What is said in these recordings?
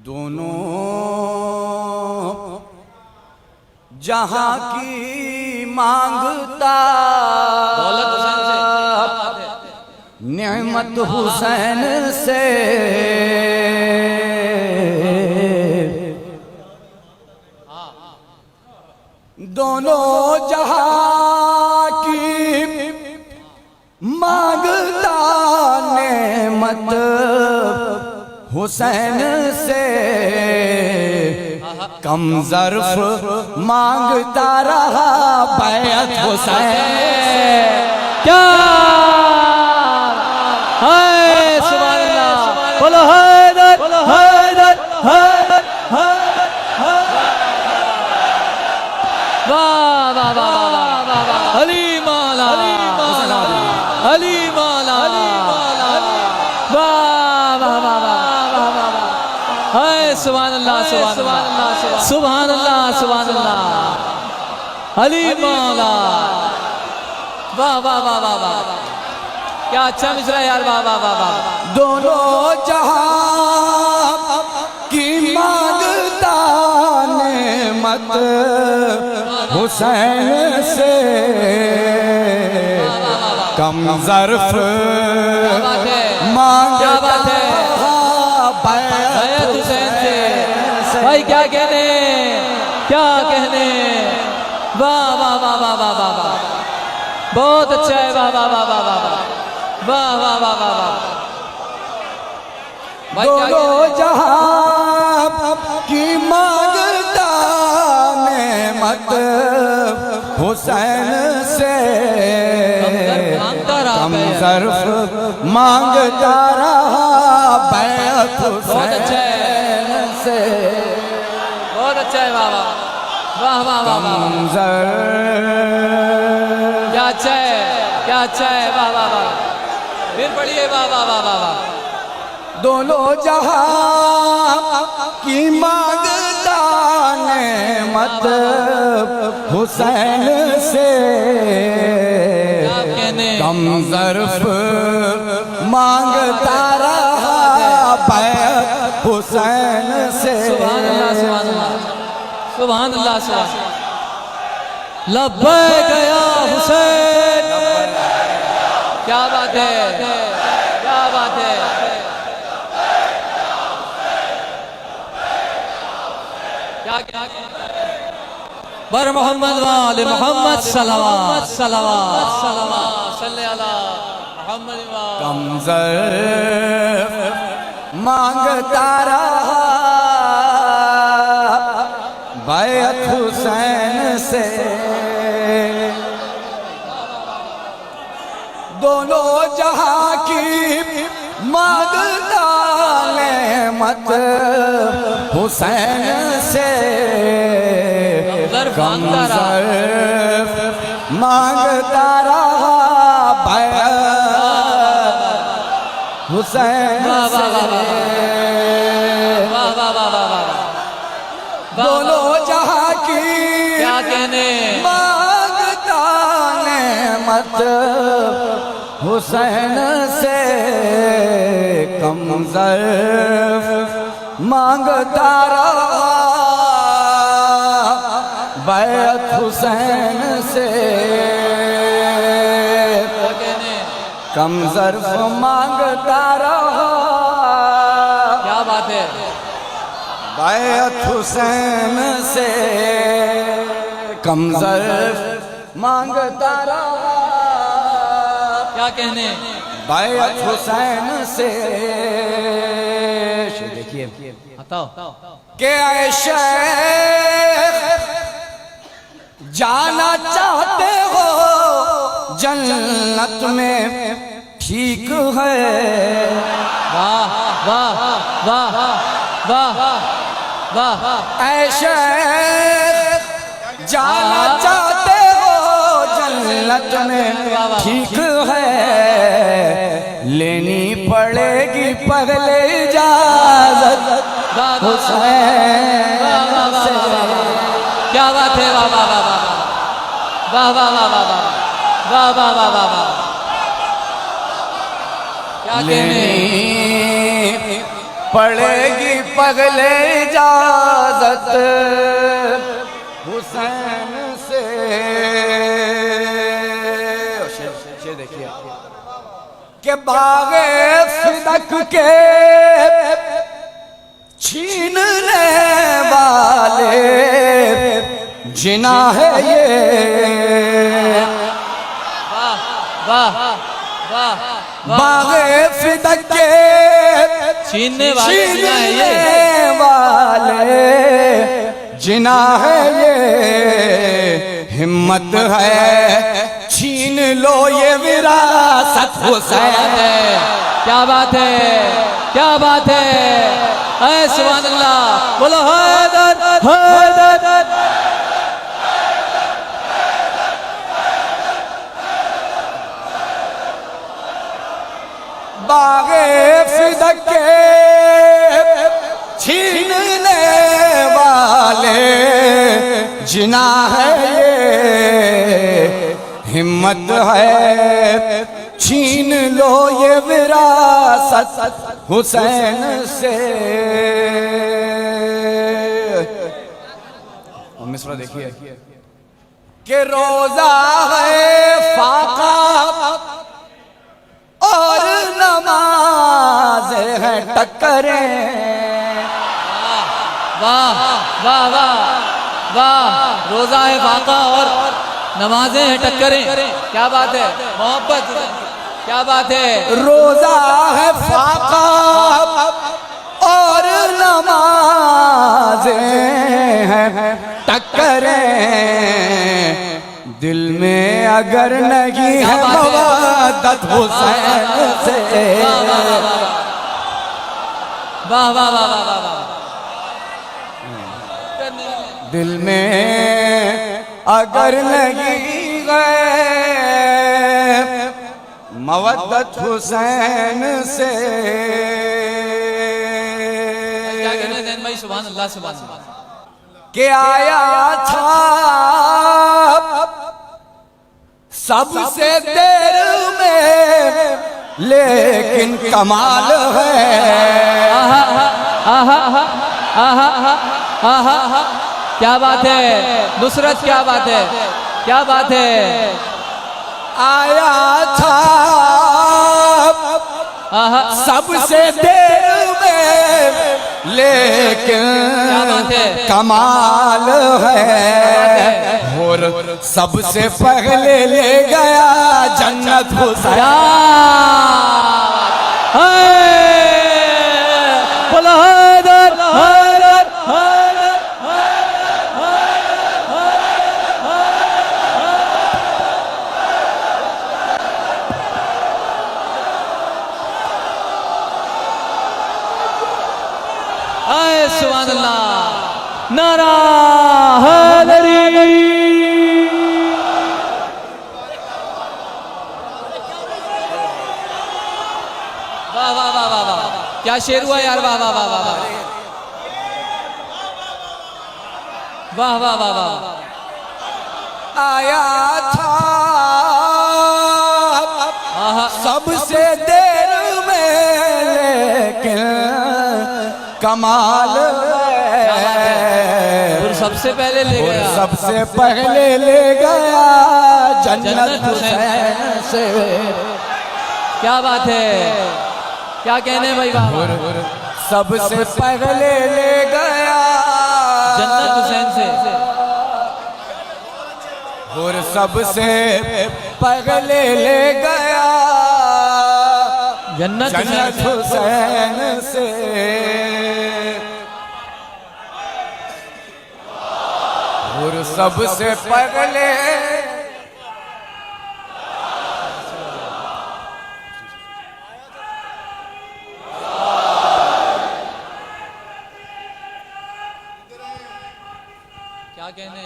दोनों जहां की मांगता नेमत हुसैन से दोनों जहां की मांगता नेमत हुसैन से कम ज़र्फ मांगता रहा बैअत हुसैन। क्या है सुभान अल्लाह, बोलो हैदर हैदर हैदर वाह वाह वाह अली मौला अली मौला वाह वाह वाह है सुभान अल्लाह सुभान अल्लाह सुभान अल्लाह सुभान अल्लाह अली मौला वाह वाह वाह वाह वाह क्या अच्छा मिसरा यार वाह वाह वाह वाह। दोनों जहां की मांगता नेमत हुसैन से कम ज़र्फ मांगता बैअत हुसैन से। भाई क्या कहने क्या कहने वाह वाह वाह वाह वाह वाह वाह बहुत अच्छा है वाह वाह वाह वाह वाह वाह वाह वाह वाह वाह। दोनों जहां की मांगता नेमत हुसैन से कम ज़र्फ मांगता रहा बैअत हुसैन से। बहुत अच्छा है वाह वाह वाह वाह वाह कम ज़र्फ क्या अच्छा है क्या अच्छा है वाह वाह वाह फिर पढ़िए वाह वाह वाह वाह वाह। दोनों जहां की मांगता नेमत हुसैन से कम ज़र्फ मांगता रहा बैअत हुसैन से। सुभान अल्लाह सुभान अल्लाह सुभान अल्लाह सुभान लब्बैक या हुसैन। क्या बात है क्या बात है क्या क्या बर मोहम्मद वाले मोहम्मद सलवात सलवात सलवात सल्ले अला मोहम्मद कम ज़र्फ मांगता रहा बैअत हुसैन से। दोनों जहां की मांगता नेमत हुसैन से कम ज़र्फ मांगता रहा बैअत हुसैन से। दोनों जहां की क्या कहने मांगता नेमत हुसैन से कम ज़र्फ मांगता रहा बैअत हुसैन से। कम ज़र्फ मांगता रहा क्या बात है बैअत हुसैन से कम ज़र्फ मांगता रहा क्या कहने बैअत हुसैन से। देखिए बताओ के ऐ शेख जाना चाहते हो जन्नत में ठीक है। वाह वाह वाह वाह वाह ऐ शेख जाना चाहते हो जन्नत में ठीक है। लेनी पड़ेगी पहले इजाज़त हुसैन से। क्या बात है वाह वाह वाह वाह वाह वाह वाह वाह वाह वाह वाह वाह क्या कहने पड़ेगी पगले इजाजत हुसैन से। शेर देखिए कि बागे फिदक के छीनने वाले जिना है ये। वाह वाह बागे फिदक के छीनने वाले जिना है ये। हिम्मत है छीन लो ये विरासत हुसैन। क्या बात है, क्या बात है। ऐ सुभान अल्लाह, बोलो हैदर हैदर। बागे फिदक के छीनने वाले जिना है ये। हिम्मत है छीन लो ये विरासत हुसैन से। मिसरा देखिए कि रोजा है फाका और नमाज है टक्करे। वाह वाह वाह वाह। रोजा है फाका और नमाजें हैं टक्करें। क्या बात है, मोहब्बत, क्या बात है। रोजा है फाका और नमाजें हैं टक्करें। दिल में अगर नहीं है मवद्दत हुसैन से। वाह वाह वाह वाह वाह। दिल में अगर नहीं गए मवद्दत हुसैन से। क्या कहना है जैन भाई? सुभान अल्लाह सुभान अल्लाह। के आया था सबसे देर में लेकिन कमाल है। आहा आहा आहा आहा आहा। क्या बात है नुसरत, क्या बात है, क्या बात है। आया था सबसे देर में लेकिन कमाल है। और सबसे पहले ले गया जन्नत हुसैन। बोलो हैदर हैदर। सुभान अल्लाह। नारा हैदरी। वाह वाह वाह वाह वाह। क्या शेर हुआ यार। वाह वाह वाह वाह वाह वाह वाह वाह वाह। आया था सबसे देर में लेकिन कमाल है। और सबसे पहले ले गया, सबसे पहले ले गया जन्नत हुसैन से। क्या बात है, क्या कहने भाई बाबा। सबसे पहले ले गया जन्नत हुसैन से। और सबसे पहले ले गया जन्नत हुसैन से। और सबसे पहले क्या कहने।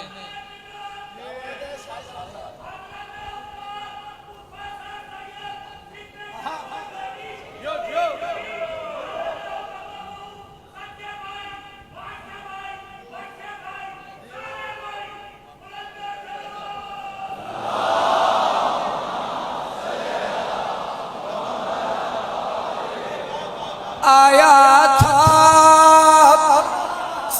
आया था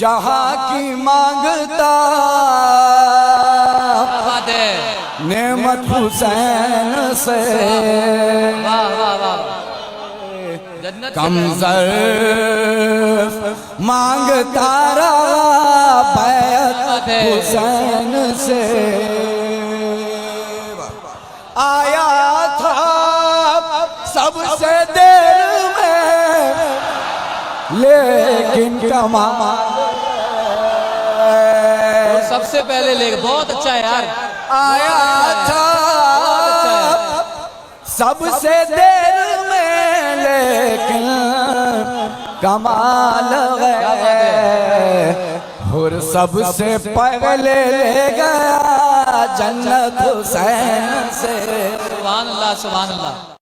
जहाँ की मांगता बात है नेमत हुसैन से वाह वाह वाह जन्नत कमजर मांगता रहा बैत हुसैन से आया था सबसे देर में लेकिन कमाल सबसे पहले ले बहुत अच्छा है यार आया था सबसे देर में लेकिन कमाल है और सबसे पहले ले गया जन्नत हुसैन से सुभान अल्लाह सुभान अल्लाह।